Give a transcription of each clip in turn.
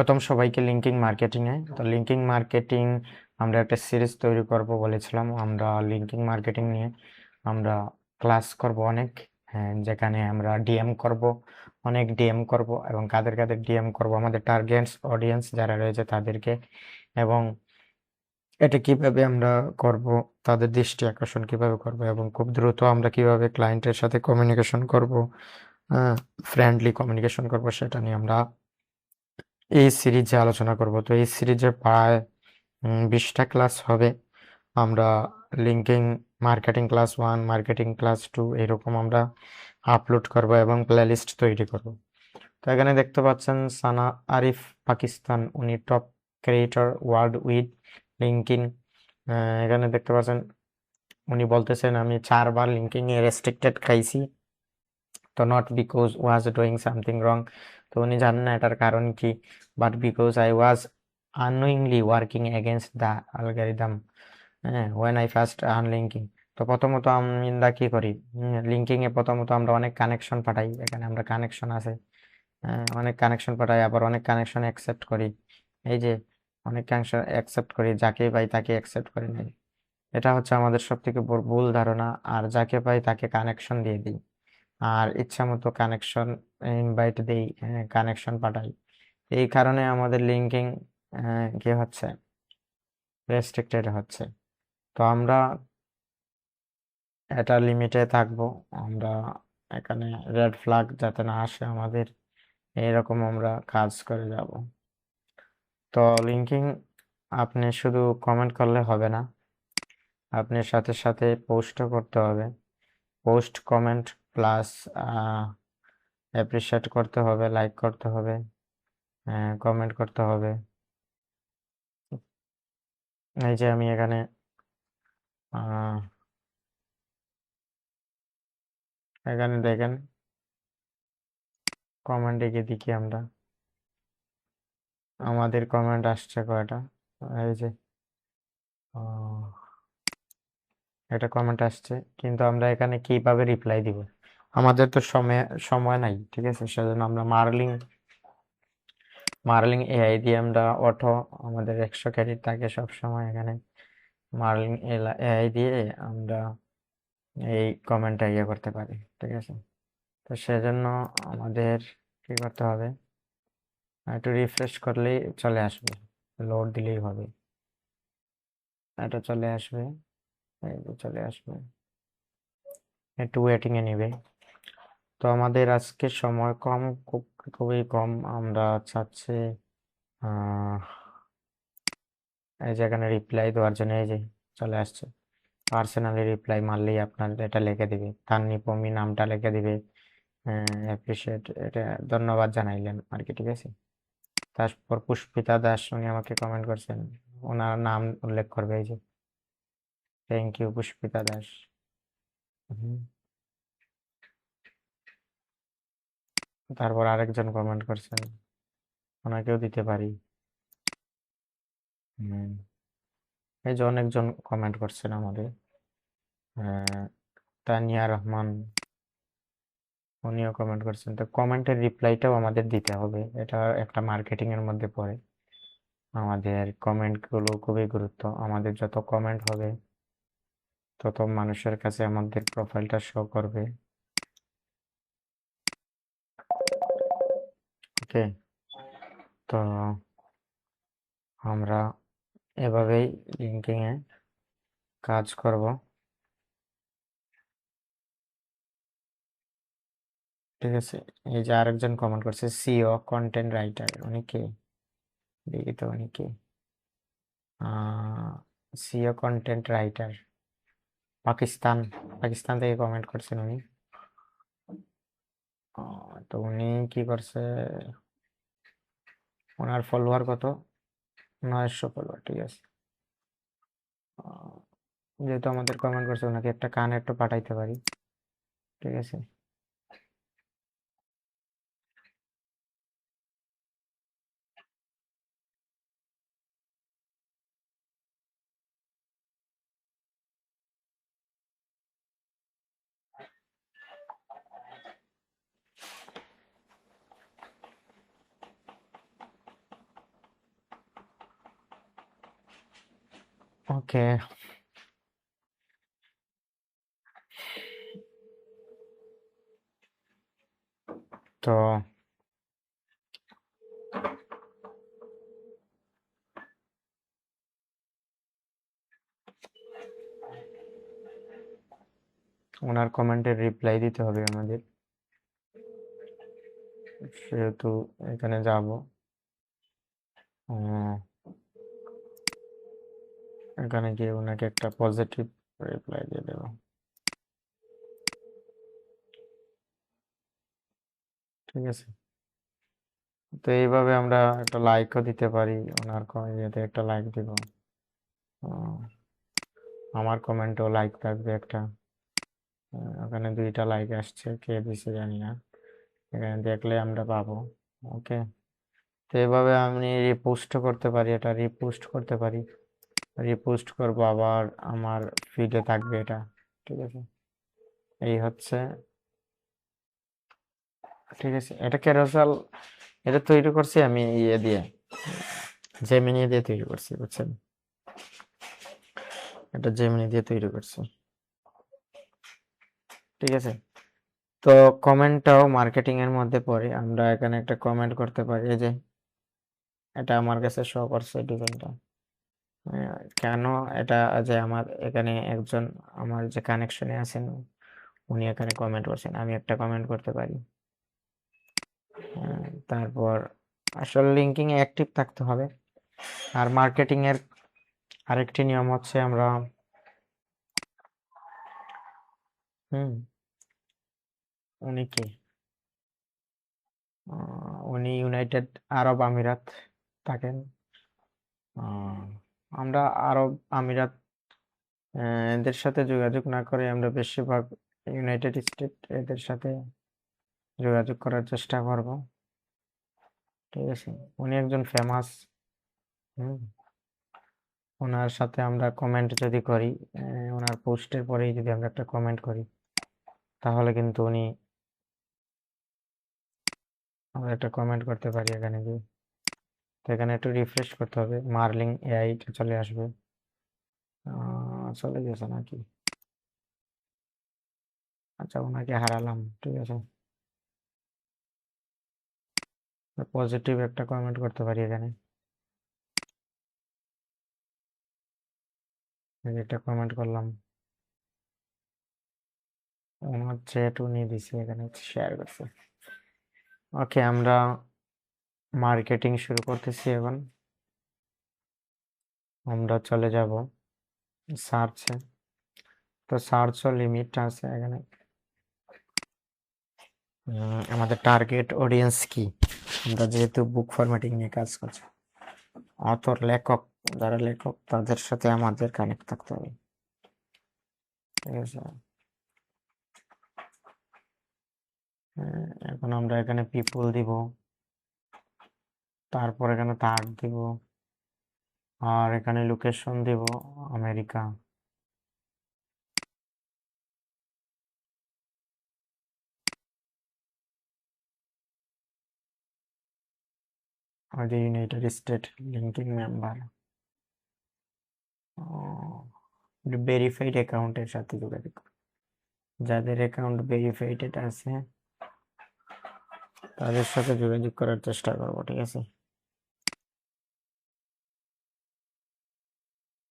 প্রথম সবাইকে লিঙ্কিং মার্কেটিংয়ে। তো লিঙ্কিং মার্কেটিং আমরা একটা সিরিজ তৈরি করব বলেছিলাম। আমরা লিঙ্কিং মার্কেটিং নিয়ে আমরা ক্লাস করব অনেক, হ্যাঁ, যেখানে আমরা ডিএম করব, অনেক ডিএম করব এবং কাদের কাদের ডিএম করব, আমাদের টার্গেটস অডিয়েন্স যারা রয়েছে তাদেরকে, এবং এটা কিভাবে আমরা করব, তাদের দৃষ্টি আকর্ষণ কিভাবে করব এবং খুব দ্রুত আমরা কিভাবে ক্লায়েন্টের সাথে কমিউনিকেশন করব, ফ্রেন্ডলি কমিউনিকেশন করব, সেটা নিয়ে আমরা এই সিরিজে আলোচনা করব। তো এই সিরিজে প্রায় 20টা ক্লাস হবে। আমরা linking marketing class 1, marketing class 2 এরকম আমরা আপলোড করব এবং প্লেলিস্ট তৈরি করব। তো এখানে দেখতে পাচ্ছেন সানা আরিফ পাকিস্তান, উনি top creator world with linking. এখানে দেখতে পাচ্ছেন উনি বলতেছেন আমি 4বার লিঙ্কিং এ রেস্ট্রিক্টেড খাইছি, তো not because was doing something wrong, তো উনি জানেন না এটার কারণ কি, but because I was unknowingly working against the algorithm, হ্যাঁ, when I first earn LinkedIn. তো প্রথমত আমরা কি করি, লিঙ্কিং এ প্রথমত আমরা অনেক কানেকশন পাঠাই, এখানে আমরা কানেকশন আছে, হ্যাঁ, অনেক কানেকশন পাঠাই, আবার অনেক কানেকশন অ্যাকসেপ্ট করি। এই যে অনেক কানেকশন অ্যাকসেপ্ট করি, যাকে পাই তাকে অ্যাকসেপ্ট করি নাই, এটা হচ্ছে আমাদের সব থেকে ভুল ধারণা। আর যাকে পাই তাকে কানেকশন দিয়ে দিই, আর ইচ্ছা মতো কানেকশন ইনভাইট দিই, কানেকশন পাঠাই। এই কারণে আমাদের লিঙ্কিং কি হচ্ছে, রেস্ট্রিক্টেড হচ্ছে। তো আমরা এটা লিমিটে থাকবো। আমরা এখানে রেড ফ্ল্যাগ যাতে না আসে আমাদের, এরকম আমরা কাজ করে যাব। তো লিঙ্কিং আপনি শুধু কমেন্ট করলে হবে না, আপনি সাথে সাথে পোস্টও করতে হবে। পোস্ট, কমেন্ট প্লাস অ্যাপ্রিশিয়েট করতে হবে, লাইক করতে হবে, কমেন্ট করতে হবে। এই যে আমি এখানে এখানে দেখেন কমেন্টে গিয়ে দেখি আমরা, আমাদের কমেন্ট আসছে কয়টা, এই যে একটা কমেন্ট আসছে, কিন্তু আমরা এখানে কিভাবে রিপ্লাই দিব, আমাদের তো সময় নাই, ঠিক আছে, সেজন্য আমরা মার্লিং এআই দিয়ে আমরা অটো, আমাদের 100 ক্রেডিট থাকে সব সময় এখানে, মার্লিং এআই দিয়ে আমরা এই কমেন্টটা ইয়ে করতে পারি, ঠিক আছে। তো সেজন্য আমাদের কি করতে হবে, একটু রিফ্রেশ করলেই চলে আসবে, লোড দিলেই হবে, এটা চলে আসবে, এই যে চলে আসবে, একটু ওয়েটিং এ নিবে। তো আমাদের আজকে সময় কম, খুবই কম, আমরা চাচ্ছি এই যে এখানে রিপ্লাই দেওয়ার জন্য এই যে চলে আসছে, পার্সোনালি রিপ্লাই মারলেই আপনার এটা লিখে দিবে, তান্নিপমি নামটা লিখে দিবে, অ্যাপ্রিসিয়েট, এটা ধন্যবাদ জানাইলেন আর কি, ঠিক আছে। তারপর পুষ্পিতা দাস, উনি আমাকে কমেন্ট করছেন, ওনার নাম উল্লেখ করবে, এই যে থ্যাংক ইউ পুষ্পিতা দাস। তারপর আরেকজন কমেন্ট করছেন, ওনাকেও দিতে পারি। হুম, এই যে অনেকজন কমেন্ট করছেন আমাদের, তানিয়া রহমান, উনিও কমেন্ট করছেন। তো কমেন্টের রিপ্লাইটাও আমাদের দিতে হবে, এটা একটা মার্কেটিং এর মধ্যে পড়ে। আমাদের কমেন্ট গুলো খুবই গুরুত্ব, আমাদের যত কমেন্ট হবে তত মানুষের কাছে আমাদের প্রোফাইলটা শো করবে। ওকে, তো আমরা এভাবেই লিঙ্কিং এ কাজ করব, ঠিক আছে। এই যে আরেকজন কমেন্ট করছে, সিও কন্টেন্ট রাইটার, উনি কে, দেখি তো উনি কে, CEO content writer, Pakistan, Pakistan থেকে কমেন্ট করছেন উনি। তো উনি কি করছে, ওনার ফলোয়ার কত, 900 ফলোয়ার, ঠিক আছে। যেহেতু আমাদের কমেন্ট করছে, ওনাকে একটা কানেক্ট পাঠাইতে পারি, ঠিক আছে। ওকে, তো ওনার কমেন্টের রিপ্লাই দিতে হবে আমাদের, সেহেতু এখানে যাব। এখানে গিয়ে ওনাকে একটা পজিটিভ রিপ্লাই দিয়ে দেবো। ঠিক আছে, তো এইভাবে আমরা একটা লাইকও দিতে পারি, ওনার ইয়েতে একটা লাইক দিব। আমার কমেন্টও লাইক থাকবে একটা। ওখানে 2টা লাইক আসছে, কে দিছে জানি না, এখানে দেখলে আমরা পাবো। ওকে, তো এভাবে আমি রিপোস্ট করতে পারি, এটা রিপোস্ট করতে পারি, রিপোস্ট করবো, আবার আমার ফিডে থাকবে এটা। ঠিক আছে, এই হচ্ছে। ঠিক আছে, এটা ক্যারোসেল, এটা তৈরি করছি আমি ইয়ে দিয়ে, জেমিনি দিয়ে তৈরি করছি, বুঝছেন? এটা জেমিনি দিয়ে তৈরি করছি। ঠিক আছে, তো কমেন্টটাও মার্কেটিং এর মধ্যে পড়ে। আমরা এখানে একটা কমেন্ট করতে পারি, এই যে এটা আমার কাছে শো করছে ডিজাইনটা। কেন এটা, যে আমার এখানে একজন আমার যে কানেকশনে আছেন, উনি এখানে কমেন্ট করছেন, আমি একটা কমেন্ট করতে পারি। তারপর আসলে লিঙ্কিং এ অ্যাক্টিভ থাকতে হবে। আর মার্কেটিং এর আরেকটি নিয়ম হচ্ছে আমরা উনি কি, উনি ইউনাইটেড আরব আমিরাত থাকেন। আমরা আরব আমিরাত এদের সাথে যোগাযোগ না করে আমরা বেশিরভাগ ইউনাইটেড স্টেট এদের সাথে যোগাযোগ করার চেষ্টা করব। ঠিক আছে, উনি একজন ফেমাস। হুম, ওনার সাথে আমরা কমেন্ট যদি করি, ওনার পোস্টের পরেই যদি আমরা একটা কমেন্ট করি, তাহলে কিন্তু আমরা একটা কমেন্ট করতে পারি এখানে গিয়ে। তো এখানে একটু রিফ্রেশ করতে হবে, মার্লিং এআইটা চলে আসবে। চলে গেছে নাকি? আচ্ছা, ওনাকে হারালাম। ঠিক আছে, পজিটিভ একটা কমেন্ট করতে পারি এখানে, এই যে একটা কমেন্ট করলাম, ওনার চ্যাট উনি দিছে, এখানে শেয়ার করছে। ওকে, আমরা মার্কেটিং শুরু করতেছি এখন। আমরা চলে যাব সার্চে, তো সার্চও লিমিট আছে এখানে। আমাদের টার্গেট অডিয়েন্স কি, আমরা যেহেতু বুক ফরম্যাটিং নিয়ে কাজ করছি, অথর লেখক, যারা লেখক তাদের সাথে আমাদের কানেক্ট থাকতে হবে। ঠিক আছে, এখন আমরা এখানে পিপল দিব, তারপর এখানে তার দিব, আর এখানে লোকেশন দিব আমেরিকা। আর United State LinkedIn member, verified অ্যাকাউন্টের সাথে যোগাযোগ, যাদের অ্যাকাউন্ট ভেরিফাইড আছে তাদের সাথে যোগাযোগ করার চেষ্টা করব। ঠিক আছে,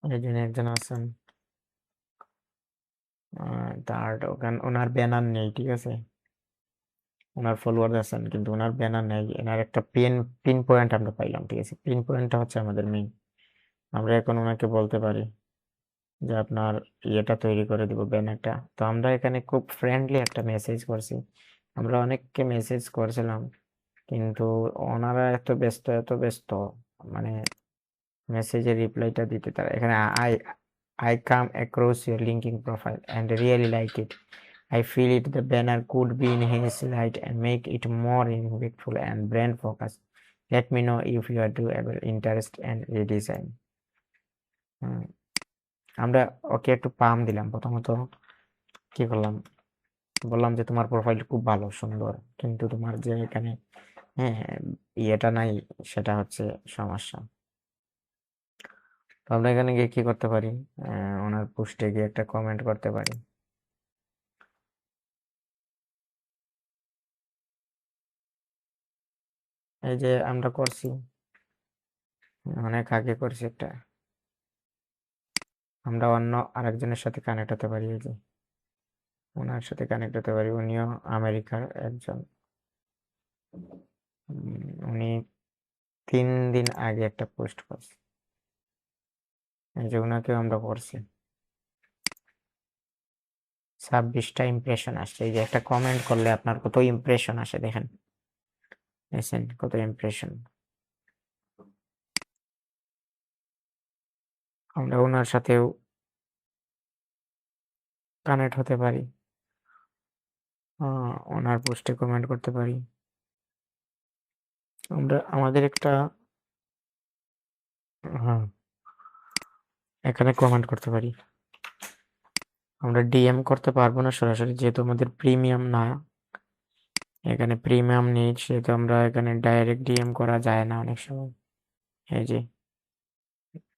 এই জন্য একজন আছেন, তার ওনার ব্যানার নেই। ঠিক আছে, ওনার ফলোয়ার আছেন কিন্তু ওনার ব্যানার নেই, এনার একটা পিন পয়েন্ট আমরা পাইলাম। ঠিক আছে, পিন পয়েন্টটা হচ্ছে আমাদের মেইন। আমরা এখন ওনাকে বলতে পারি যে আপনার ইয়েটা তৈরি করে দিব, ব্যানারটা। তো আমরা এখানে খুব ফ্রেন্ডলি একটা মেসেজ করছি, আমরা অনেককে মেসেজ করছিলাম, কিন্তু ওনারা এত ব্যস্ত, মানে মেসেজের রিপ্লাইটা দিতে, তারা এখানে I come across your linking profile and really like it. I feel it the banner could be enhanced light and make it more impactful and brand focused. Let me know if you are doable interest and redesign. আমরা ওকে একটু পাম দিলাম। প্রথমত কি করলাম, বললাম যে তোমার profile খুব ভালো সুন্দর, কিন্তু তোমার যে এখানে ইয়েটা নাই, সেটা হচ্ছে সমস্যা। আমরা এখানে গিয়ে কি করতে পারি, ওনার পোস্টে গিয়ে একটা কমেন্ট করতে পারি। এই যে আমরা করছি, অনেক আগে করছি একটা, আমরা অন্য আরেকজনের সাথে কানেক্ট হতে পারি। এই যে ওনার সাথে কানেক্ট হতে পারি, উনিও আমেরিকার একজন। উনি 3 দিন আগে একটা পোস্ট করছে, এই যে ওনাকেও আমরা করছি। 26টা ইমপ্রেশন আসছে। এই যে একটা কমেন্ট করলে আপনার কত ইমপ্রেশন আসে দেখেন, দেখছেন কত ইমপ্রেশন। আমরা ওনার সাথেও কানেক্ট হতে পারি, ওনার পোস্টে কমেন্ট করতে পারি। আমরা আমাদের একটা, হ্যাঁ, এখানে কমেন্ট করতে পারি। আমরা ডিএম করতে পারবো না সরাসরি, যেহেতু আমাদের প্রিমিয়াম না, এখানে প্রিমিয়াম নেই, সেহেতু আমরা এখানে ডাইরেক্ট ডিএম করা যায় না অনেক সময়। এই যে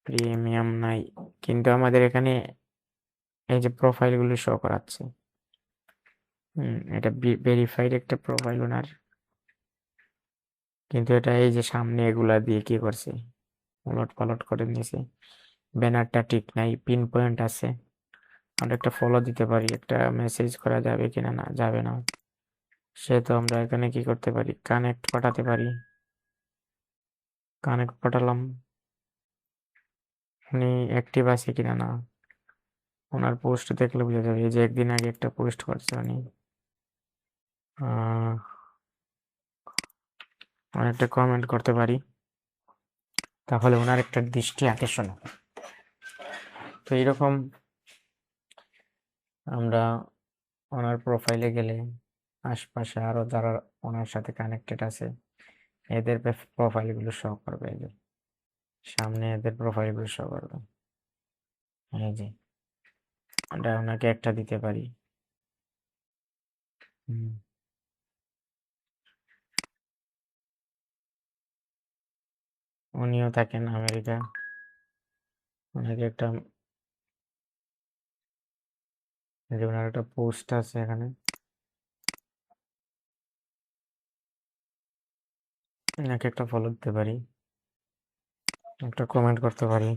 প্রিমিয়াম নাই, কিন্তু আমাদের এখানে এই যে প্রোফাইল গুলো শো করাচ্ছে। এটা ভেরিফাইড একটা প্রোফাইল ওনার, কিন্তু এটা এই যে সামনে এগুলা দিয়ে কি করছে, উলট পালট করে নিয়েছে। ব্যানারটা ঠিক নাই, পিন পয়েন্ট আছে। আমরা একটা ফলো দিতে পারি, একটা মেসেজ করা যাবে কিনা, না যাবে না, সেহেতু আমরা এখানে কি করতে পারি, কানেক্ট পাঠাতে পারি। কানেক্ট পাঠালাম, উনি অ্যাক্টিভ আছে কিনা না, ওনার পোস্ট দেখলে বোঝা যাবে। এই যে একদিন আগে একটা পোস্ট করছে উনি, একটা কমেন্ট করতে পারি, তাহলে ওনার একটা দৃষ্টি আকর্ষণ হবে। তো এরকম আমরা ওনার প্রোফাইলে গেলে আশপাশে আরো যারা ওনার সাথে কানেক্টেড আছে এদের প্রোফাইলগুলো শো করবে। এই যে সামনে এদের প্রোফাইলগুলো শো করবে। এই যে আমরা ওনাকে একটা দিতে পারি। উনিও থাকেন আমেরিকা, ওনাকে একটা, এই যে ওনার একটা পোস্ট আছে এখানে, ওনাকে একটা ফলো দিতে পারি, একটা কমেন্ট করতে পারি।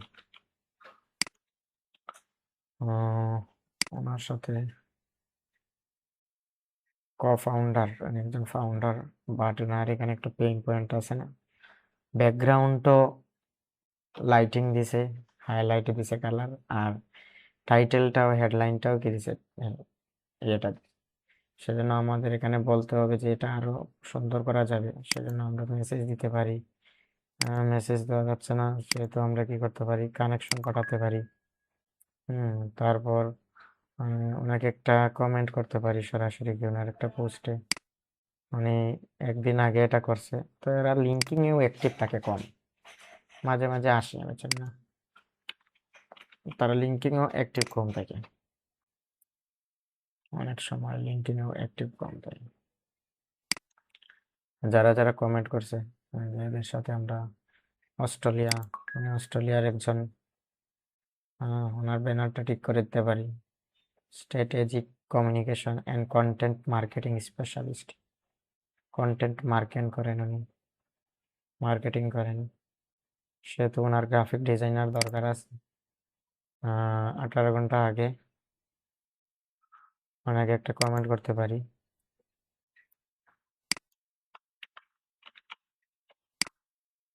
ওনার সাথে co-founder, একজন ফাউন্ডার, বাট ওনার এখানে একটা পেইন পয়েন্ট আছে না, ব্যাকগ্রাউন্ডও লাইটিং দিছে, হাইলাইট দিছে কালার, আর টাইটেলটাও হেডলাইনটাও কি দিছে, এটা। সেজন্য আমাদের এখানে বলতে হবে যে এটা আরো সুন্দর করা যাবে, সেজন্য আমরা মেসেজ দিতে পারি। মেসেজ দেওয়া যাচ্ছে না, সেহেতু আমরা কি করতে পারি, কানেকশন করাতে পারি। তারপর ওনাকে একটা কমেন্ট করতে পারি সরাসরি গিয়ে ওনার একটা পোস্টে। মানে একদিন আগে এটা করছে, তো এরা লিঙ্কিং এও অ্যাক্টিভ থাকে কম, মাঝে মাঝে আসে, বুঝছেন না, তারা লিঙ্কিং এও অ্যাক্টিভ কম থাকে, অনেক সময় লিঙ্কিং এও অ্যাক্টিভ কম থাকে। যারা যারা কমেন্ট করছে এদের সাথে আমরা অস্ট্রেলিয়া, মানে অস্ট্রেলিয়ার একজন, ওনার ব্যানারটা ঠিক করে দিতে পারি, strategic communication and content marketing specialist. Content marketing করেন, সেহেতু ওনার গ্রাফিক ডিজাইনার দরকার আছে। 18 ঘন্টা আগে ওনাকে একটা কমেন্ট করতে পারি।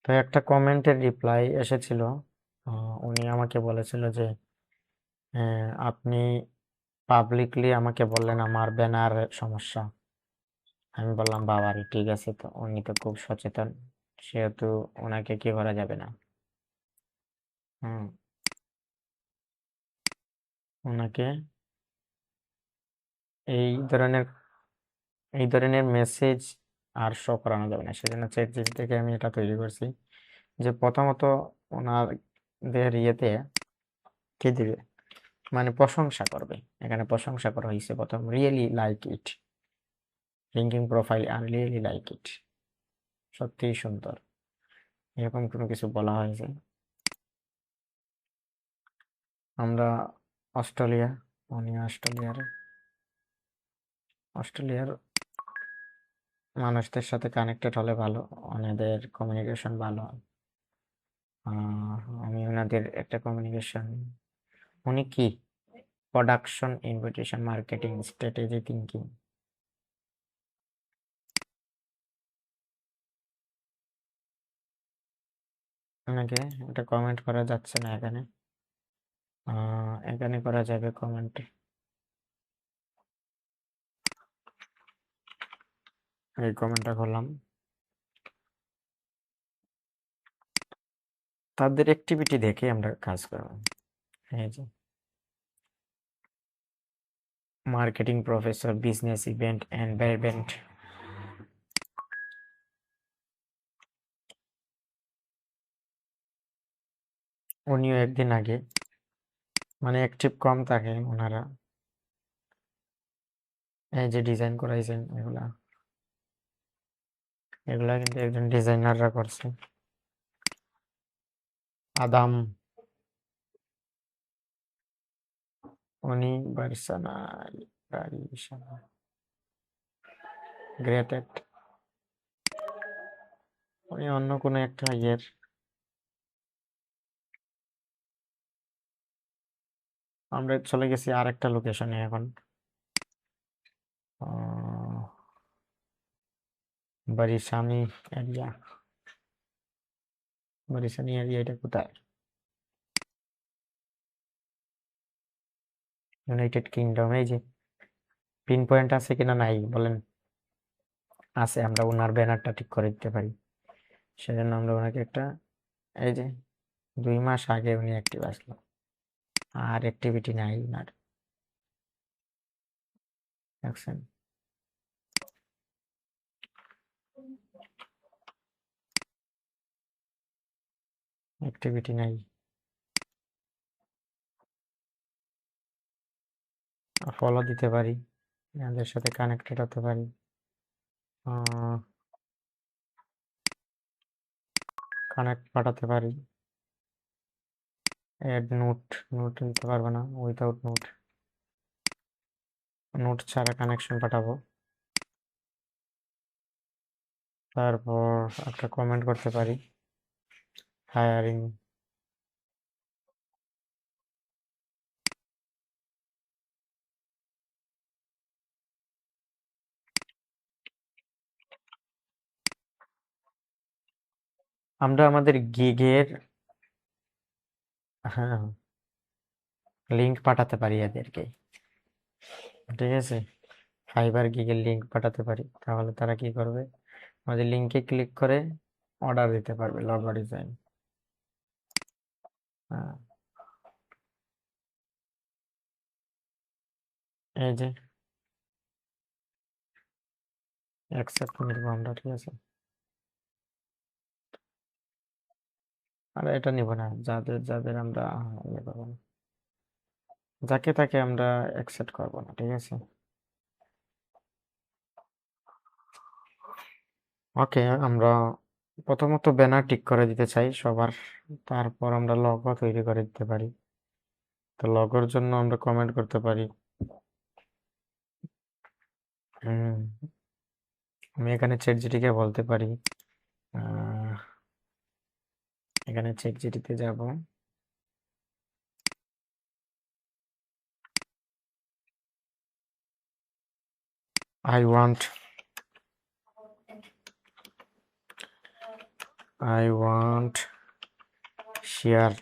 তো একটা কমেন্টের রিপ্লাই এসেছিল, উনি আমাকে বলেছিল যে আপনি পাবলিকলি আমাকে বললেন আমার ব্যানার সমস্যা। আমি বললাম বাবারে, ঠিক আছে, তো উনি তো খুব সচেতন, সেহেতু ওনাকে কি করা যাবে না। হুম ওনাকে এই ধরনের এই ধরনের মেসেজ আর শো করানো যাবে না, সেজন্য চ্যাটজিপিটি থেকে আমি এটা তৈরি করছি যে প্রথমত ওনাদের ইয়েতে কি দিবে, মানে প্রশংসা করবে। এখানে প্রশংসা করা হয়েছে প্রথম, really like it, linking profile are really like it, সত্যিই সুন্দর, এরকম কোনো কিছু বলা হয়েছে। আমরা উনি অস্ট্রেলিয়ার মানুষদের সাথে কানেক্টেড হলে ভালো, ওনাদের কমিউনিকেশন ভালো। আমি ওনাদের একটা কমিউনিকেশন, উনি কি production, invitation marketing, strategy thinking. ওনাকে এটা কমেন্ট করা যাচ্ছে না এখানে, এখানে করা যাবে কমেন্ট। এই কমেন্টটা করলাম। তাদের অ্যাক্টিভিটি দেখে আমরা কাজ করব। এই যে marketing professor, business event environment. উনিও একদিন আগে, মানে অ্যাক্টিভ কম থাকে ওনারা। এই যে ডিজাইন করাইছেন, এগুলা কিন্তু একজন ডিজাইনাররা করছে। আদাম, উনি বার্সানা গ্রেটেড, উনি অন্য কোনো একটা ইয়ের। আমরা চলে গেছি আর একটা লোকেশনে এখন, বারিশানি এরিয়া। বারিশানি এরিয়া এটা কোথায়? United kingdom. এই যে পিন পয়েন্ট আছে কিনা নাই বলেন? আছে, আমরা ওনার ব্যানারটা ঠিক করে দিতে পারি। সেজন্য আমরা ওনাকে একটা, এই যে 2 মাস আগে উনি অ্যাক্টিভ আসলো, আর অ্যাক্টিভিটি নাই ওনার, দেখছেন? অ্যাক্টিভিটি নাই। ফলো দিতে পারি, এনাদের সাথে কানেক্টেড হতে পারি। কানেক্ট পাঠাতে পারি। অ্যাড নোট নিতে পারবো না, উইথাউট নোট ছাড়া কানেকশন পাঠাবো। তারপর একটা কমেন্ট করতে পারি, হায়ারিং। আমরা আমাদের গিগের, হ্যাঁ, লিঙ্ক পাঠাতে পারি এদেরকে, ঠিক আছে? ফাইবার গিগের লিঙ্ক পাঠাতে পারি, তাহলে তারা কি করবে? আমাদের লিঙ্কে ক্লিক করে অর্ডার দিতে পারবে, লগো ডিজাইন। এই যে অ্যাকসেপ্ট নিব আমরা, ঠিক আছে? আর এটা নিব না, যাদের আমরা ইয়ে করবো না, যাকে তাকে আমরা অ্যাকসেপ্ট করবো না, ঠিক আছে? ওকে, আমরা প্রথমত ব্যানার ঠিক করে দিতে চাই সবার, তারপর আমরা লগো তৈরি করে দিতে পারি। তো লগোর জন্য আমরা কমেন্ট করতে পারি, আমি এখানে চ্যাটজিপিটিকে বলতে পারি, এখানে চ্যাটজিপিটিতে যাব, I want share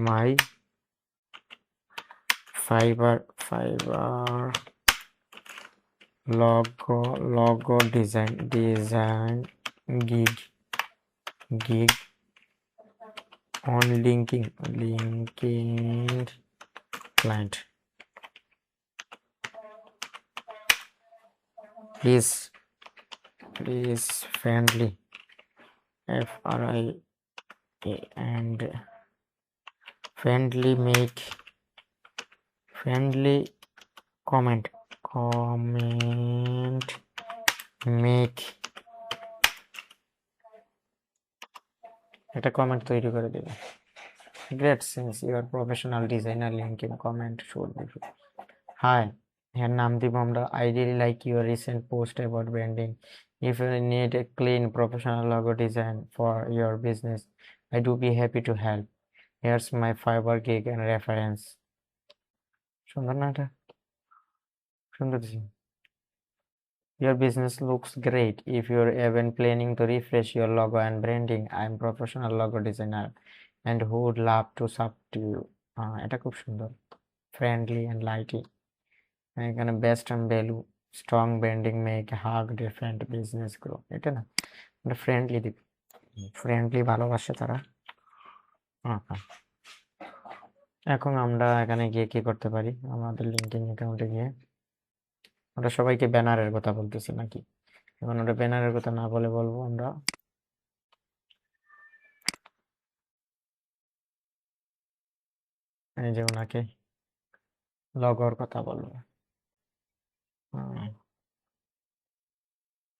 my fiber logo design gig on linking client. Please friendly FRI and friendly comment make একটা কমেন্ট তৈরি করে দেবে, Great, since you are professional designer, linking comment should be. Hi, এর নাম দিব আমরা I really like your recent post about branding. If you need a clean professional logo design for your business, I do be happy to help. Here's my Fiverr gig and reference. সুন্দর না এটা? সুন্দর দিছি। Your business looks great. If you're even planning to refresh your logo and branding, I'm professional logo designer and who would love to sub to you. এটা খুব সুন্দর, friendly and lighty. এখানে best and value, strong branding make hug different business grow. এটা না, আমরা friendly দিব, friendly ভালোবাসে তারা। হ্যাঁ, এখন আমরা এখানে গিয়ে কি করতে পারি, আমাদের লিঙ্কিং অ্যাকাউন্টে গিয়ে আমরা সবাইকে ব্যানারের কথা বলতেছি নাকি? এখন ওটা ব্যানারের কথা না বলে বলবো আমরা এই যে ওনাকে লগোর কথা বলবো।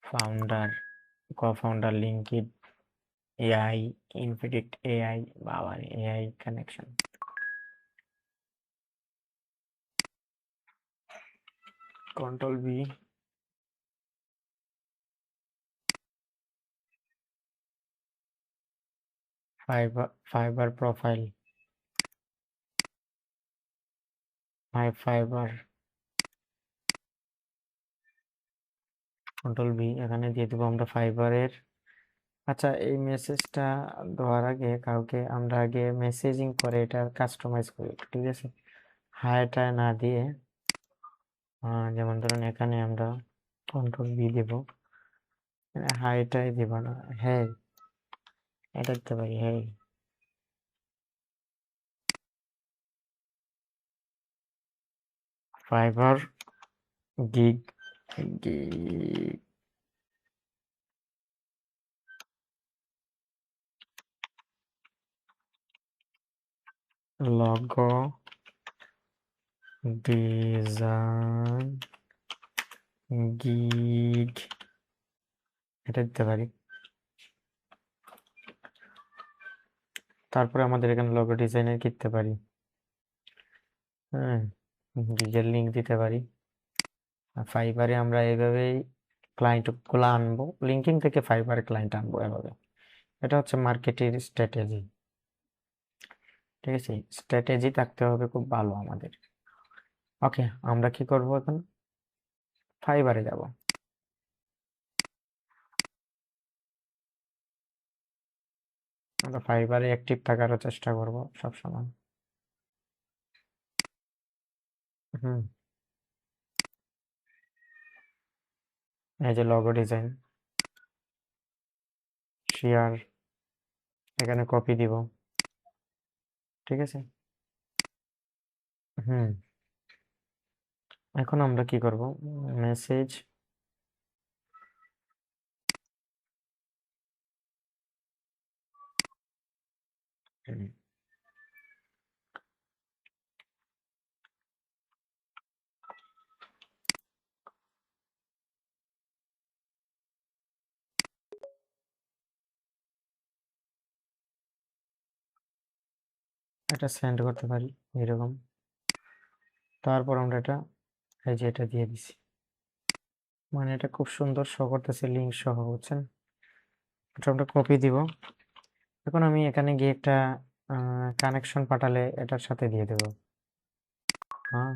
Founder, co-founder LinkedIn AI, infinite AI, বাবা AI connection. Control B, Fiverr profile, Fiverr, control V, এখানে দিয়ে দেবো আমরা ফাইবারের। আচ্ছা, এই মেসেজটা দেওয়ার আগে কাউকে আমরা আগে মেসেজিং করে এটা কাস্টমাইজ করি, ঠিক আছে? হাইটা না দিয়ে যেমন ধরুন এখানে আমরা কন্ট্রোল ভি দেব, হাইটাই দেব না, হ্যাঁ এটা দিতে পারি, হ্যাঁ fibre gig, gig logo design gig, এটা দিতে পারি। তারপরে আমাদের এখানে লগো ডিজাইনের কি দিতে পারি, হ্যাঁ গিগের লিঙ্ক দিতে পারি। ফাইবারে আমরা এইভাবেই ক্লায়েন্ট গুলো আনবো, লিঙ্কিং থেকে ফাইবারে ক্লায়েন্ট আনবো এভাবে। এটা হচ্ছে মার্কেটের স্ট্র্যাটেজি, ঠিক আছে? স্ট্র্যাটেজি থাকতে হবে খুব ভালো আমাদের। ওকে, আমরা কি করব এখন, ফাইবারে যাব। আমরা ফাইবারে অ্যাক্টিভ থাকারও চেষ্টা করব সবসময়। হুম, এই যে লগো ডিজাইন, শেয়ার, এখানে কপি দিব, ঠিক আছে? হুম, এখন আমরা কি করব, মেসেজ, এটা সেন্ড করতে পারি এরকম। তারপর আমরা এটা এই যে এটা দিয়ে দিছি, মানে এটা খুব সুন্দর শো করতেছে লিঙ্ক সহ, বুঝছেন? এটা আমরা কপি দিব। এখন আমি এখানে গিয়ে একটা কানেকশন পাঠালে এটার সাথে দিয়ে দেব, হ্যাঁ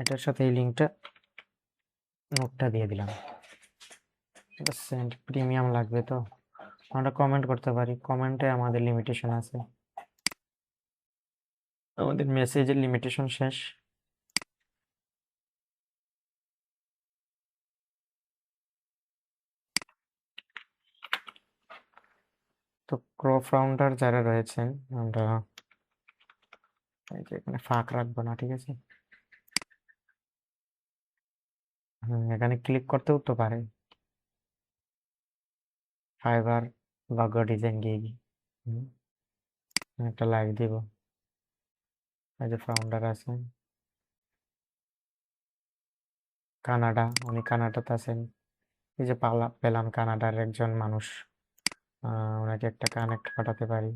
এটার সাথে এই লিঙ্কটা, নোটটা দিয়ে দিলাম। এটা সেন্ড প্রিমিয়াম লাগবে, তো আমরা কমেন্ট করতে পারি, কমেন্টে আমাদের লিমিটেশন আছে, আমাদের মেসেজের লিমিটেশন শেষ। তো co-founder যারা রয়েছেন, আমরা এই যে এখানে ফাঁক রাখবো না, ঠিক আছে? এখানে ক্লিক করতেও তো পারে, ফাইবার লগো ডিজাইন গিগ, একটা লাইক দিব। এই যে ফাউন্ডার আছে কানাডা, উনি কানাডাতে আছেন। এই যে পেলাম কানাডার একজন মানুষ, ওনাকে একটা কানেক্ট পাঠাতে পারি,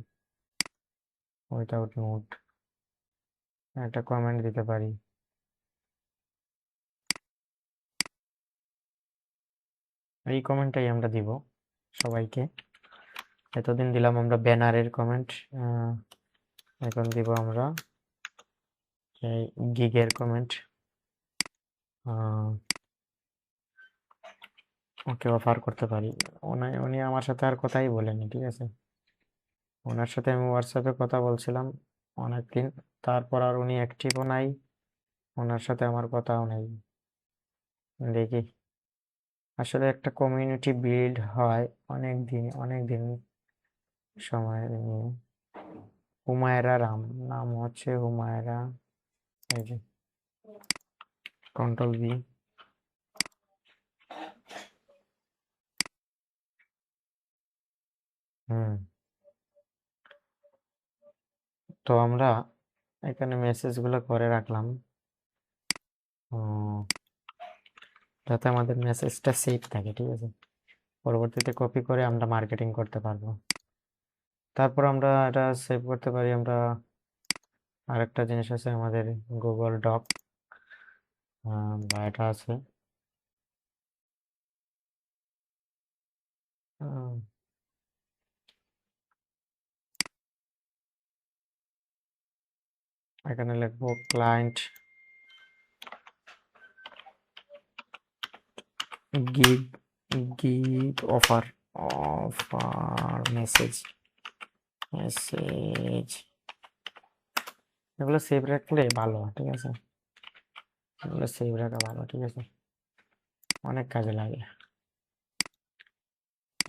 উইথাউট নোট একটা কমেন্ট দিতে পারি। এই কমেন্টটাই আমরা দিব সবাইকে। এতদিন দিলাম আমরা ব্যানারের কমেন্ট, এখন দিব আমরা এই গিগের কমেন্ট। ওকে অফার করতে পারি। উনি আমার সাথে আর কথাই বলেনি, ঠিক আছে। ওনার সাথে আমি হোয়াটসঅ্যাপে কথা বলছিলাম অনেকদিন, তারপর আর উনি অ্যাক্টিভও নাই, ওনার সাথে আমার কথাও নেই। দেখি, আসলে একটা কমিউনিটি বিল্ড হয় অনেক দিন সময় নিয়ে। হুমায়রা রাম, নাম হচ্ছে হুমায়রা। এই যে কন্ট্রোল ভি। হুম, তো আমরা এখানে মেসেজগুলো করে রাখলাম যাতে আমাদের মেসেজটা সেভ থাকে, ঠিক আছে। পরবর্তীতে কপি করে আমরা মার্কেটিং করতে পারবো। তারপর আমরা এটা সেভ করতে পারি। আমরা আরেকটা জিনিস আছে আমাদের গুগল ডক, বা এটা আছে আহ, এখানে লিখবো client give give offer offer message এগুলো সেভ রাখলে ভালো, ঠিক আছে। এগুলো সেভ রাখা ভালো, ঠিক আছে, অনেক কাজে লাগে।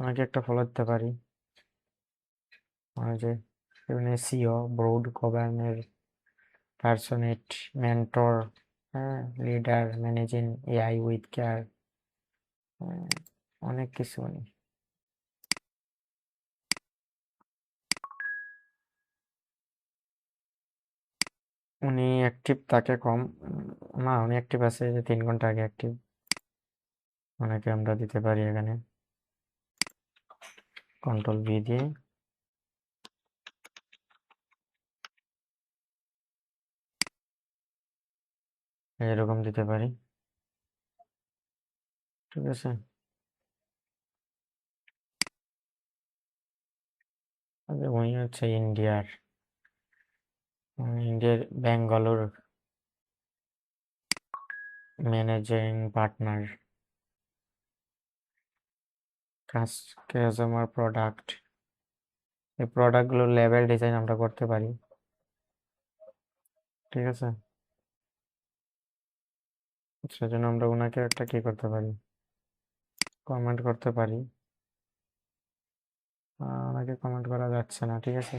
অনেকে একটা ফলো দিতে পারি, যে সিও ব্রড গভর্নের পার্সোনেট মেন্টর, হ্যাঁ, leader managing AI with care, অনেক কিছু উনি। উনি অ্যাক্টিভ তাকে কম, না উনি অ্যাক্টিভ আছে যে 3 ঘন্টা আগে অ্যাক্টিভ। ওনাকে আমরা দিতে পারি এখানে কন্ট্রোল ভি দিয়ে, এরকম দিতে পারি, ঠিক আছে। উনি হচ্ছে ইন্ডিয়ার Bangalore managing partner, customer product. এই প্রোডাক্টগুলোর লেভেল ডিজাইন আমরা করতে পারি, ঠিক আছে। সেজন্য আমরা ওনাকে একটা কি করতে পারি, কমেন্ট করতে পারি। ওনাকে কমেন্ট করা যাচ্ছে না, ঠিক আছে।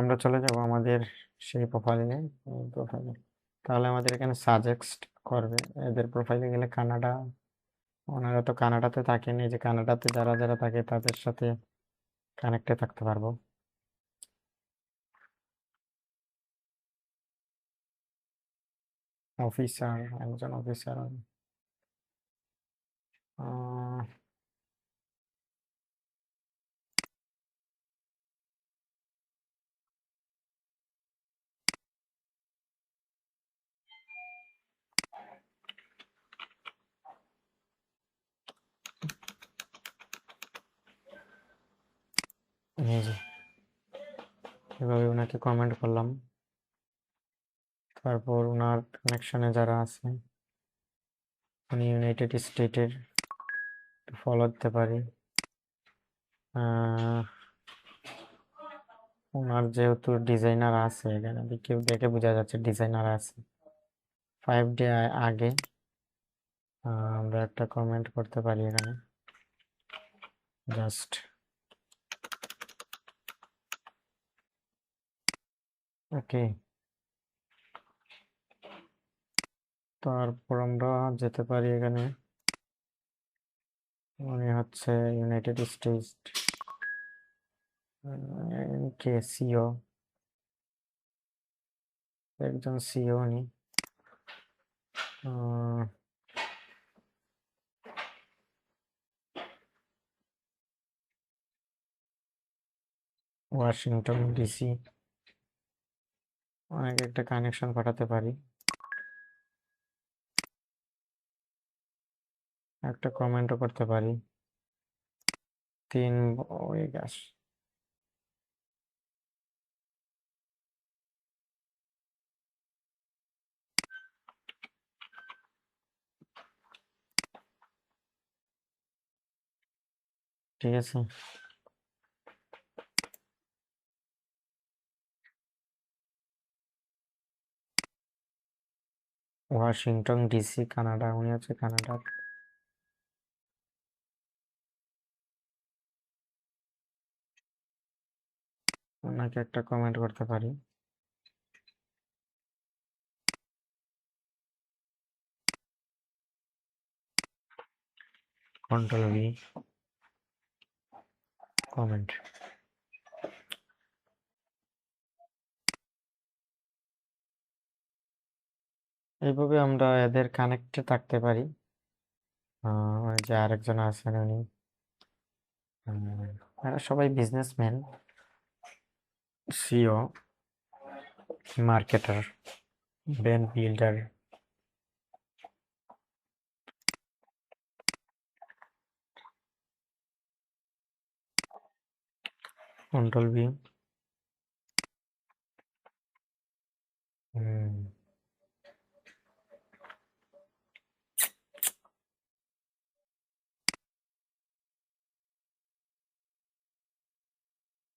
আমরা চলে যাব আমাদের সেই প্রোফাইলে, তাহলে আমাদের এখানে সাজেস্ট করবে। এদের প্রোফাইলে গেলে কানাডা, ওনারা তো কানাডাতে থাকেন, এই যে কানাডাতে যারা যারা থাকে তাদের সাথে কানেক্টে থাকতে পারবো। অফিসার, একজন অফিসার। এই যে এভাবে ওনাকে কমেন্ট করলাম, তারপর ওনার কানেকশনে যারা আছে, উনি ইউনাইটেড স্টেটের, ফলো দিতে পারি। ওনার যেহেতু ডিজাইনার আছে এখানে, কেউ দেখে বোঝা যাচ্ছে ডিজাইনার আছে। 5 ডে আগে আমরা একটা কমেন্ট করতে পারি এখানে, জাস্ট ওকে। তারপর আমরা যেতে পারি এখানে, উনি হচ্ছে ইউনাইটেড স্টেটস কে সিও, একজন সিও উনি। ওয়াশিংটন ডিসি, অনেক একটা কানেকশন পাঠাতে পারি, একটা কমেন্টও করতে পারি। 3 ওই গাছ। ঠিক আছে, ওয়াশিংটন ডিসি কানাডা, উনি হচ্ছে কানাডার। ওনাকে একটা কমেন্ট করতে পারি। Control V, comment. এইভাবে আমরা এদের কানেক্টে থাকতে পারি। ওই যে আরেকজন আছেন উনি, এরা সবাই businessman, CEO, marketer, brand builder. Control V.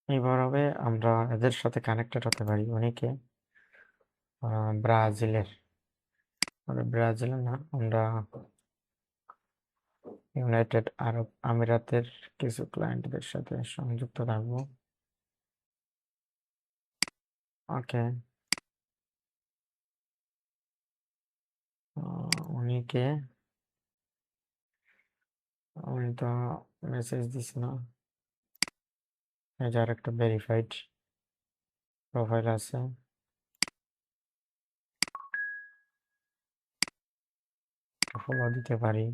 এইভাবে আমরা এদের সাথে কানেক্টেড হতে পারি। অনেকে ব্রাজিলের, ব্রাজিলের না, আমরা ইউনাইটেড আরব আমিরাতের কিছু ক্লায়েন্টদের সাথে সংযুক্ত থাকবো। ওকে, উনিকে, উনি তো মেসেজ দিস না। এই যে আরেকটা ভেরিফাইড প্রোফাইল আছে, ফলো দিতে পারি।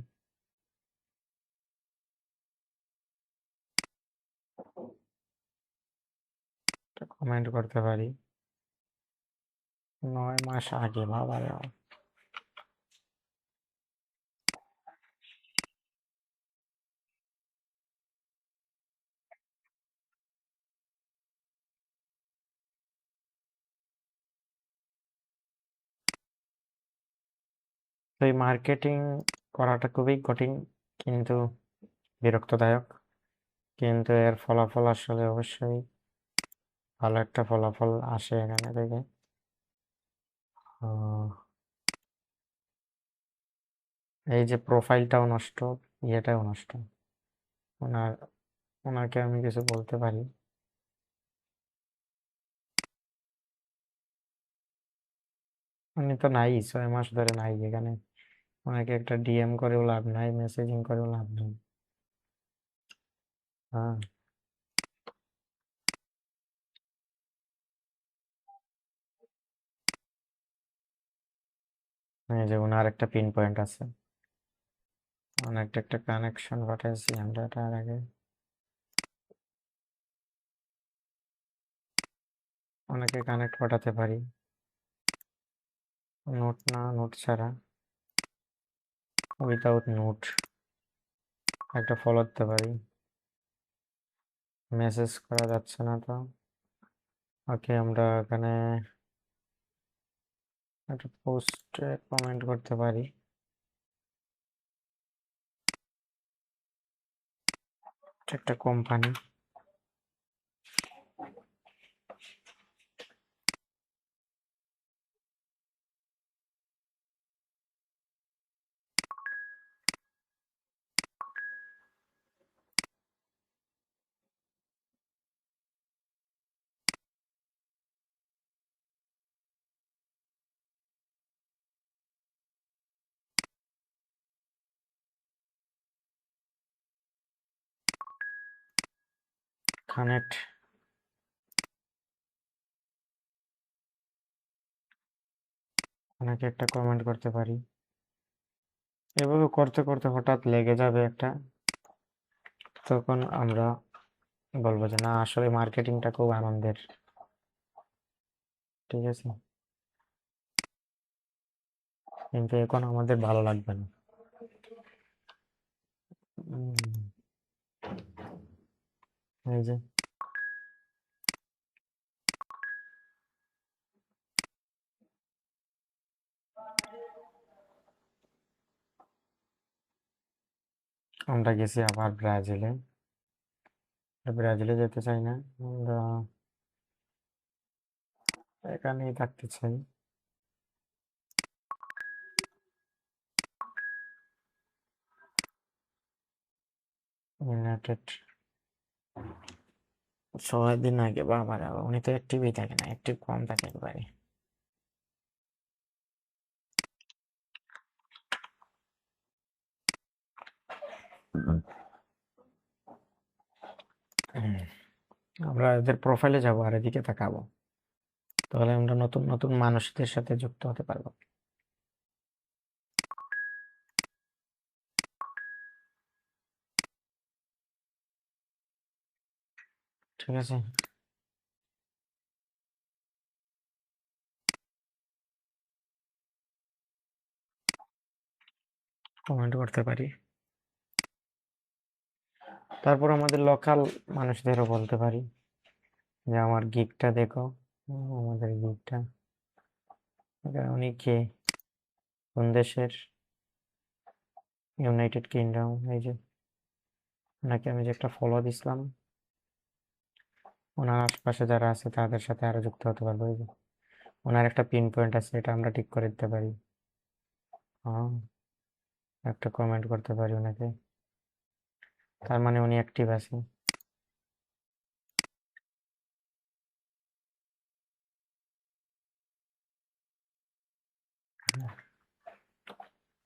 কমেন্ট করতে পারি। 9 মাস আগে, বাবা রে বাবা। তো এই মার্কেটিং করাটা খুবই কঠিন, কিন্তু বিরক্তদায়ক, কিন্তু এর ফলাফল আসলে অবশ্যই ভালো একটা ফলাফল আসে এখানে থেকে। আহ, এই যে প্রোফাইলটাও নষ্ট, ইয়েটাও নষ্ট। ওনার ওনাকে আমি কিছু বলতে পারি। উনি তো নাই, 6 মাস ধরে নাই এখানে। ওনাকে একটা ডিএম করেও লাভ নাই, মেসেজিং করেও লাভ নেই। হ্যাঁ, এই যে ওনার একটা পিন পয়েন্ট আছে, অনেকটা একটা কানেকশন পাঠাইছি আমরা এটার আগে। অনেকে কানেক্ট পাঠাতে পারি, নোট না, নোট ছাড়া, উইথাউট নোট একটা ফলো দিতে পারি। মেসেজ করা যাচ্ছে না তো। ওকে, আমরা এখানে একটা পোস্টে কমেন্ট করতে পারি। একটা কোম্পানি, কানেক্ট। অনেকে একটা কমেন্ট করতে পারি। এভাবে করতে করতে হঠাৎ লেগে যাবে একটা, তখন আমরা বলবো যে না আসলে মার্কেটিংটা খুব আনন্দের, ঠিক আছে, কিন্তু এখন আমাদের ভালো লাগবে না। উম, এই যে আমরা গেছি আবার ব্রাজিলে, ব্রাজিলে যেতে চাই না, আমরা এখানেই থাকতে চাই। ইউনাইটেড 6 দিন আগে, বাবা রে বাবা, উনি তো অ্যাক্টিভই থাকে না, অ্যাক্টিভ কম থাকে একবারে। আমরা এদের প্রোফাইলে যাব আর এদিকে তাকাবো, তাহলে আমরা নতুন নতুন মানুষদের সাথে যুক্ত হতে পারবো। ঠিক আছে, কমেন্ট করতে পারি। তারপর আমাদের লোকাল মানুষদেরও বলতে পারি যে আমার গিগটা দেখো, আমাদের গিগটা, উনি কে, কোন দেশের, ইউনাইটেড কিংডম। এই যে ওনাকে আমি যে একটা ফলো দিছিলাম, ওনার আশপাশে যারা আছে তাদের সাথে আরো যুক্ত হতে পারবো। এই যে ওনার একটা পিন পয়েন্ট আছে, এটা আমরা ঠিক করে দিতে পারি। হ্যাঁ, একটা কমেন্ট করতে পারি ওনাকে, তার মানে উনি অ্যাক্টিভ আছে।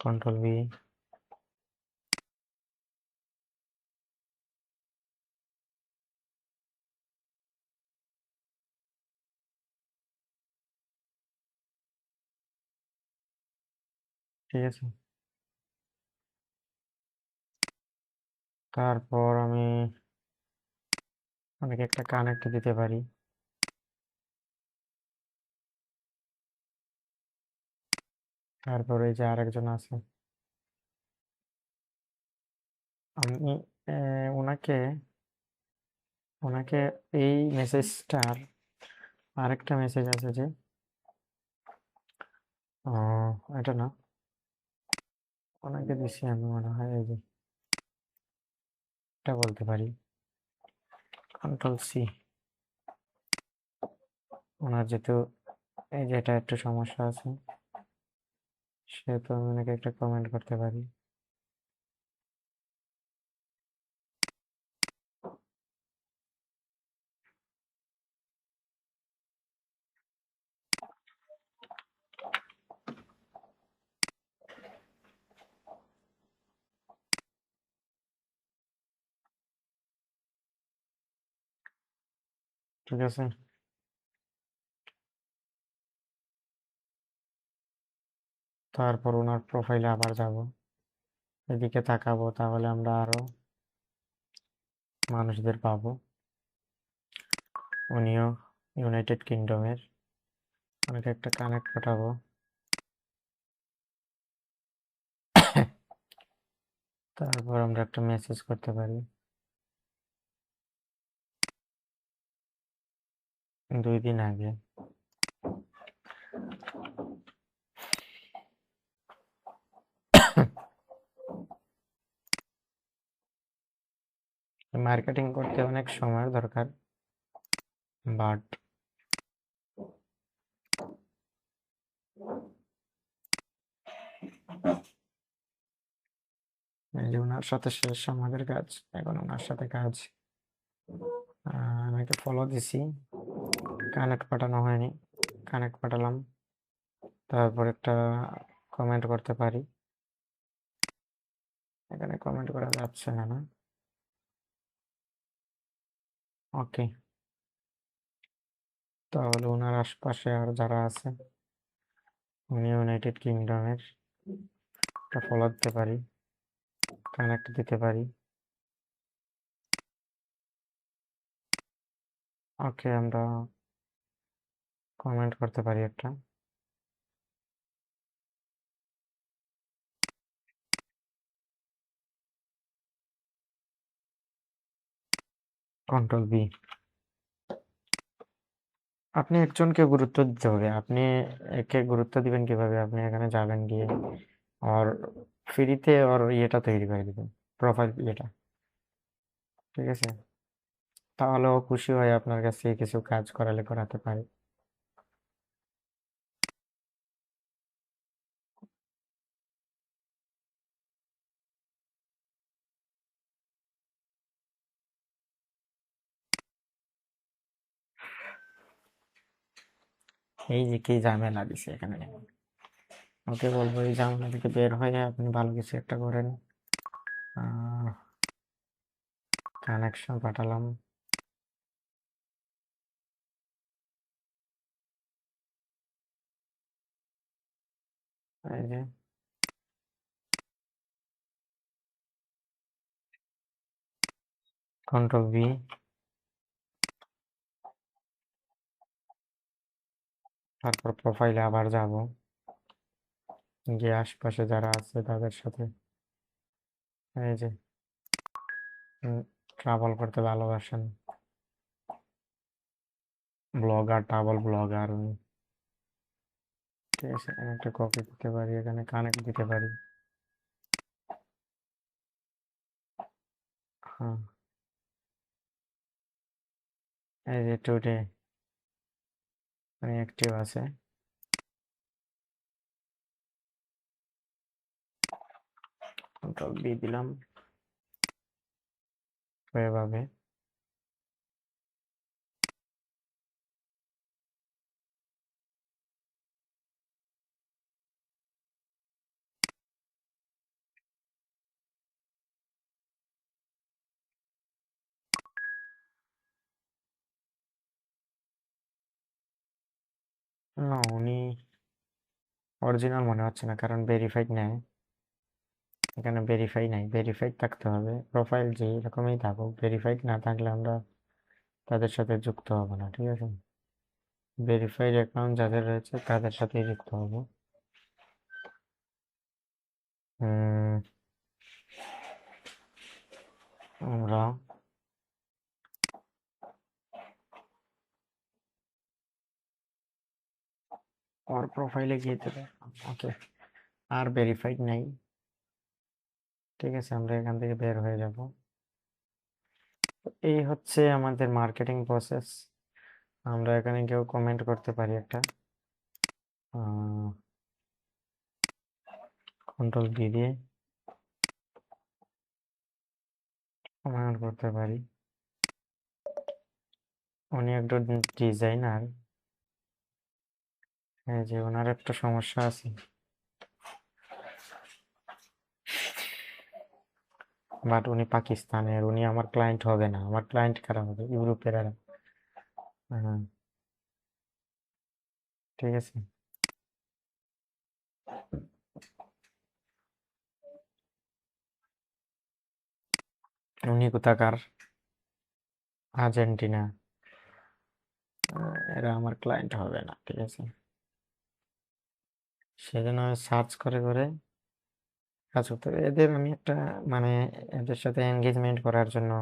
Control V. ঠিক আছে, তারপর আমি ওনাকে একটা কানেক্ট দিতে পারি। তারপর এই যে আরেকজন আছে, আমি ওনাকে ওনাকে এই মেসেজটার আরেকটা মেসেজ আছে যে এটা না, ওনাকে দিছি আমি মনে হয়, এই যে এটা বলতে পারি, কন্ট্রোল সি। ওনার যেহেতু এই যে এটা একটু সমস্যা আছে, সেহেতু আমি ওনাকে একটা কমেন্ট করতে পারি। ঠিক আছে, তারপর ওনার প্রোফাইলে আবার যাব, এদিকে তাকাবো, তাহলে আমরা আরো মানুষদের পাবো। উনিও ইউনাইটেড কিংডমের, ওনাকে একটা কানেক্ট পাঠাবো। তারপর আমরা একটা মেসেজ করতে পারি, 2 দিন আগে। মার্কেটিং করতে অনেক সময়ের দরকার, বাট এই যে ওনার সাথে শেষ আমাদের কাজ, এখন ওনার সাথে কাজ। আমি একটা ফলো দিছি, কানেক্ট পাঠানো হয়নি, কানেক্ট পাঠালাম। তারপর একটা কমেন্ট করতে পারি, এখানে কমেন্ট করা যাচ্ছে না, না? ওকে, তাহলে ওনার আশপাশে আর যারা আছে, উনি ইউনাইটেড কিংডমের, একটা ফলো দিতে পারি, কানেক্ট দিতে পারি। ওকে, আমরা কমেন্ট করতে পারি একটা। Control B. আপনি একজনকে গুরুত্ব দিতে হবে। আপনি একে গুরুত্ব দিবেন কিভাবে? আপনি এখানে যাবেন গিয়ে ওর ফ্রিতে ওর ইয়েটা তৈরি করে দিবেন, প্রোফাইল ইয়েটা। ঠিক আছে? তাহলে ও খুশি হয়ে আপনার কাছ থেকে কিছু কাজ করালে করাতে পারে। এই যে কি ঝামেলা দিছে এখানে। ওকে বলবো এই ঝামেলা থেকে বের হয়ে আপনি ভালো কিছু একটা করেন। কানেকশন পাঠালাম। এই যে কন্ট্রোল বি। তারপর প্রোফাইলে আবার যাব, গিয়ে আশপাশে যারা আছে তাদের সাথে এই যে ট্রাভেল করতে ভালোবাসেন, ব্লগার, ট্রাভেল ব্লগার উনি। ঠিক আছে, আমি একটা কপি দিতে পারি, এখানে কানেক্ট দিতে পারি। হ্যাঁ, এই যে টুডে উনি অ্যাক্টিভ আছে। কন্ট্রোল বি দিলাম, তো এভাবে। না, উনি অরিজিনাল মনে হচ্ছে না, কারণ ভেরিফাইড নেই। এখানে ভেরিফাই নাই, ভেরিফাইড থাকতে হবে। প্রোফাইল যে এরকমই থাকুক, ভেরিফাইড না থাকলে আমরা তাদের সাথে যুক্ত হব না। ঠিক আছে, ভেরিফাইড অ্যাকাউন্ট যাদের রয়েছে তাদের সাথেই যুক্ত হব। উম, আমরা ওর প্রোফাইলে গিয়ে দেবে। ওকে, আর ভেরিফাইড নাই। ঠিক আছে, আমরা এখান থেকে বের হয়ে যাব। এই হচ্ছে আমাদের মার্কেটিং প্রসেস। আমরা এখানে কেউ কমেন্ট করতে পারি একটা, কন্ট্রোল বি দিয়ে কমেন্ট করতে পারি। উনি একজন ডিজাইনার। এই যে ওনার একটা সমস্যা আছে, বাট উনি পাকিস্তানের, উনি আমার ক্লায়েন্ট হবে না। আমার ক্লায়েন্ট কারা হবে? ইউরোপের। হ্যাঁ, ঠিক আছে। উনি কোথাকার? আর্জেন্টিনা। এরা আমার ক্লায়েন্ট হবে না। ঠিক আছে, সেজন্য আমি সার্চ করে করে কাজ করতে হবে। এদের আমি একটা মানে এদের সাথে এনগেজমেন্ট করার জন্য,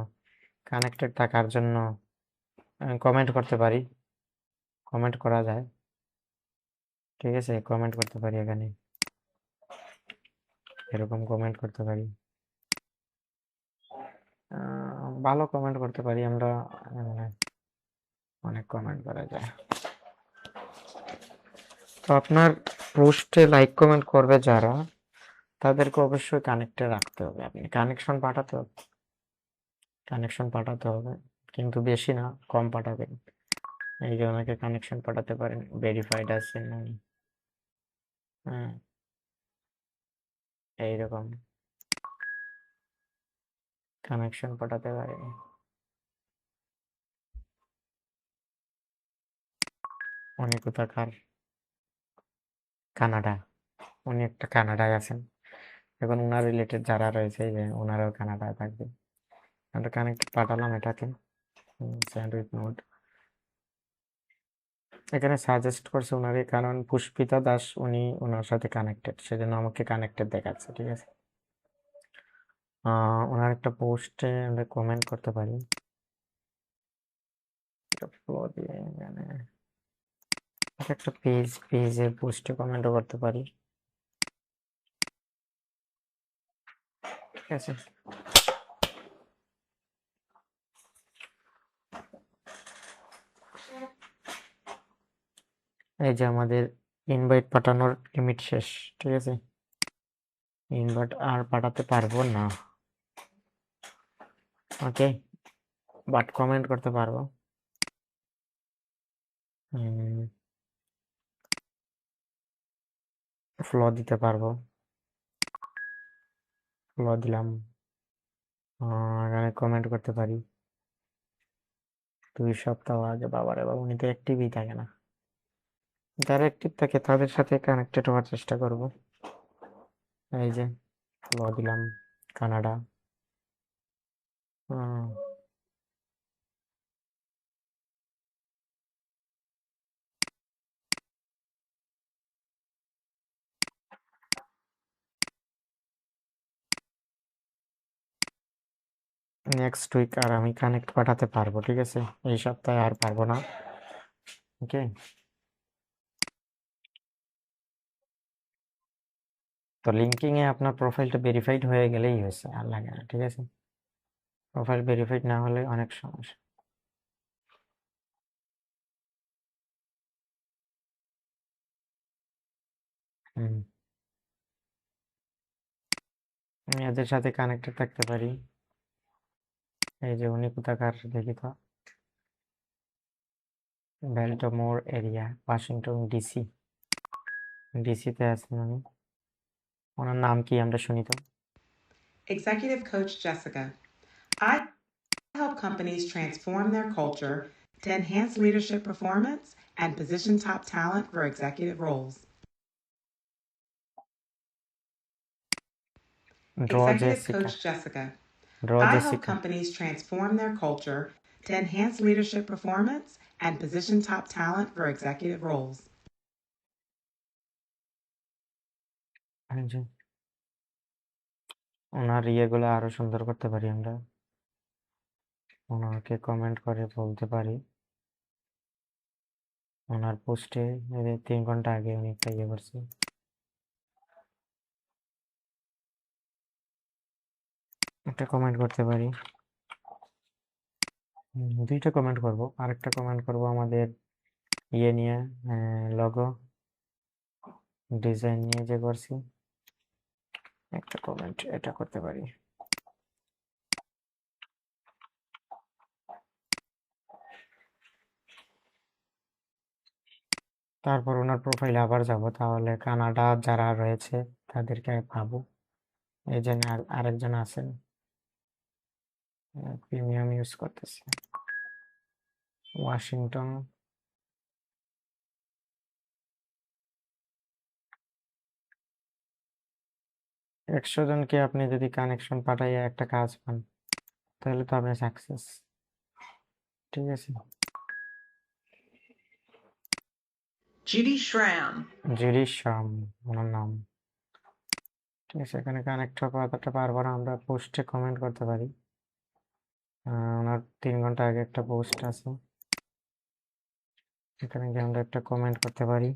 কানেক্টেড থাকার জন্য কমেন্ট করতে পারি। কমেন্ট করা যায়। ঠিক আছে, কমেন্ট করতে পারি এখানে, এরকম কমেন্ট করতে পারি। ভালো কমেন্ট করতে পারি আমরা, মানে অনেক কমেন্ট করা যায়। তো আপনার পোস্টে লাইক কমেন্ট করবে যারা, তাদেরকে অবশ্যই কানেক্টে রাখতে হবে। আপনি কানেকশন পাঠাতে হবে, কানেকশন পাঠাতে হবে, কিন্তু বেশি না, কম পাঠাবেন। এই যে ওনাকে কানেকশন পাঠাতে পারেন, ভেরিফাইড আছে উনি। হ্যাঁ, এইরকম কানেকশন পাঠাতে পারেন। উনি কোথাকার? কানাডা। উনি একটা কানাডায় আছেন। এখন ওনার রিলেটেড যারা রয়েছে, এই যে ওনারাও কানাডায় থাকবে। আমরা কানেক্ট পাঠালাম এটাকে, স্যান্ডউইচ নোট। এখানে সাজেস্ট করছে ওনারে, কারণ পুষ্পিতা দাস উনি ওনার সাথে কানেক্টেড, সেজন্য আমাকে কানেক্টেড দেখাচ্ছে। ঠিক আছে, ওনার একটা পোস্টে আমরা কমেন্ট করতে পারি, এটা ফলো দিয়ে এখানে একটা পেজের পোস্টে কমেন্টও করতে পারি। ঠিক আছে, এই যে আমাদের ইনভাইট পাঠানোর লিমিট শেষ। ঠিক আছে, ইনভাইট আর পাঠাতে পারবো না। ওকে, বাট কমেন্ট করতে পারবো। ফলো দিতে পারবো, ফলো দিলাম। এখানে কমেন্ট করতে পারি। 2 সপ্তাহ আগে, বাবারে বাবা, উনি তো অ্যাক্টিভই থাকে না। যারা অ্যাক্টিভ থাকে তাদের সাথে কানেক্টেড হওয়ার চেষ্টা করব। এই যে ফলো দিলাম, কানাডা। নেক্সট উইক আর আমি কানেক্ট পাঠাতে পারবো। ঠিক আছে, এই সপ্তাহে আর পারবো না। ওকে, তো লিঙ্কিং এ আপনার প্রোফাইলটা ভেরিফাইড হয়ে গেলেই হয়েছে, আর লাগে না। ঠিক আছে, প্রোফাইল ভেরিফাইড না হলে অনেক সমস্যা। হুম, আমি এদের সাথে কানেক্টেড থাকতে পারি। এই যে উনি কোথাকার দেখি তো, বেল্টমোর এরিয়া, ওয়াশিংটন ডিসি। ডিসিতে আছেন উনি। ওনার নাম কি আমরা শুনি তো। Executive Coach Jessica. I help companies transform their culture to enhance leadership performance and position top talent for executive roles. Draw Executive Jessica, Coach Jessica. Draw I help Jessica. companies transform their culture to enhance leadership performance and position top talent for executive roles. এই যে ওনার ইয়েগুলো আরো সুন্দর করতে পারি আমরা, ওনাকে comment করে বলতে পারি। ওনার পোস্টে 3 ঘন্টা আগে উনি একটা ইয়ে করছে, একটা কমেন্ট করতে পারি। 2টা কমেন্ট করব, আরেকটা কমেন্ট করব আমাদের ইয়ে নিয়ে, লগো ডিজাইন নিয়ে যে করছি, একটা কমেন্ট এটা করতে পারি। তারপর ওনার প্রোফাইলে আবার যাব, তাহলে কানাডা যারা রয়েছে তাদেরকে পাবো। এই যে আরেকজন আছেন, প্রিমিয়াম ইউজ করতেছে, ওয়াশিংটন। 100 জনকে আপনি যদি কানেকশন পাঠাইয়া একটা কাজ পান, তাহলে তো আপনি সাকসেস। ঠিক আছে, Judy Schramm. জিরি শাম ওনার নাম। ঠিক আছে, এখানে কানেক্ট করাতে পারবো না, আমরা পোস্টে কমেন্ট করতে পারি। ওনার 3 ঘন্টা আগে একটা পোস্ট আছে, এখানে গিয়ে আমরা একটা কমেন্ট করতে পারি।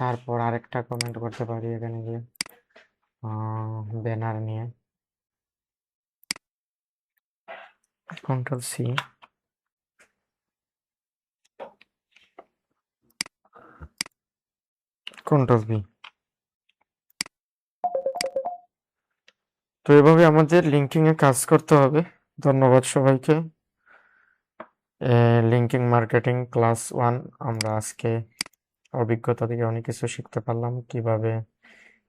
তারপর আরেকটা কমেন্ট করতে পারি এখানে গিয়ে, ব্যানার নিয়ে কন্ট্রোল সি, কন্ট্রোল বি। তো এভাবে আমাদের লিঙ্কিং এ কাজ করতে হবে। ধন্যবাদ সবাইকে। লিঙ্কিং মার্কেটিং ক্লাস 1 আমরা আজকে অভিজ্ঞতা থেকে অনেক কিছু শিখতে পারলাম, কিভাবে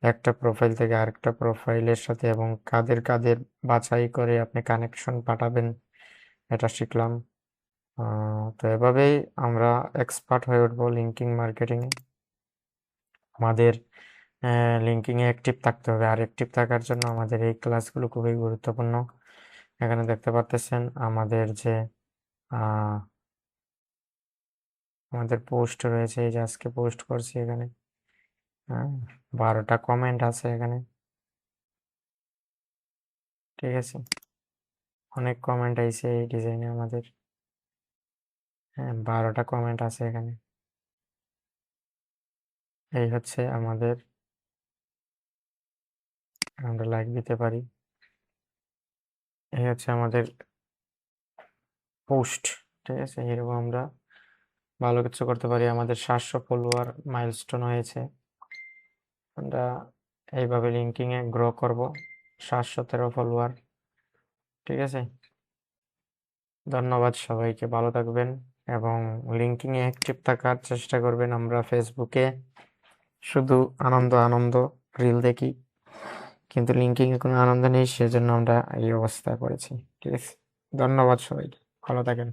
একটা প্রোফাইল থেকে আরেকটা প্রোফাইলের সাথে এবং কাদের কাদের বাছাই করে আপনি কানেকশন পাঠাবেন, এটা শিখলাম। তো এভাবেই আমরা এক্সপার্ট হয়ে উঠবো লিঙ্কিং মার্কেটিংয়ে। আমাদের লিঙ্কিংয়ে অ্যাক্টিভ থাকতে হবে, আর অ্যাক্টিভ থাকার জন্য আমাদের এই ক্লাসগুলো খুবই গুরুত্বপূর্ণ। এখানে দেখতে পাচ্ছেন আমাদের যে আমাদের পোস্ট রয়েছে, এই যে আজকে পোস্ট করছি এখানে। হ্যাঁ, 12টা কমেন্ট আছে এখানে, ঠিক আছে। অনেক কমেন্ট আইছে এই ডিজাইনে আমাদের। হ্যাঁ, 12টা কমেন্ট আছে এখানে। এই হচ্ছে আমাদের, আমরা লাইক দিতে পারি। এই হচ্ছে আমাদের পোস্ট, ঠিক আছে। এরকম আমরা ভালো কিছু করতে পারি। আমাদের 700 ফলোয়ার মাইলস্টোন হয়েছে। আমরা এইভাবে লিঙ্কিং এ গ্রো করব। 713 ফলোয়ার, ঠিক আছে। ধন্যবাদ সবাইকে, ভালো থাকবেন এবং লিঙ্কিং এ অ্যাক্টিভ থাকার চেষ্টা করবেন। আমরা ফেসবুকে শুধু আনন্দ আনন্দ রিল দেখি, কিন্তু লিঙ্কিং এ কোনো আনন্দ নেই, সেজন্য আমরা এই অবস্থায় পড়েছি, ঠিক আছে। ধন্যবাদ সবাইকে, ভালো থাকেন।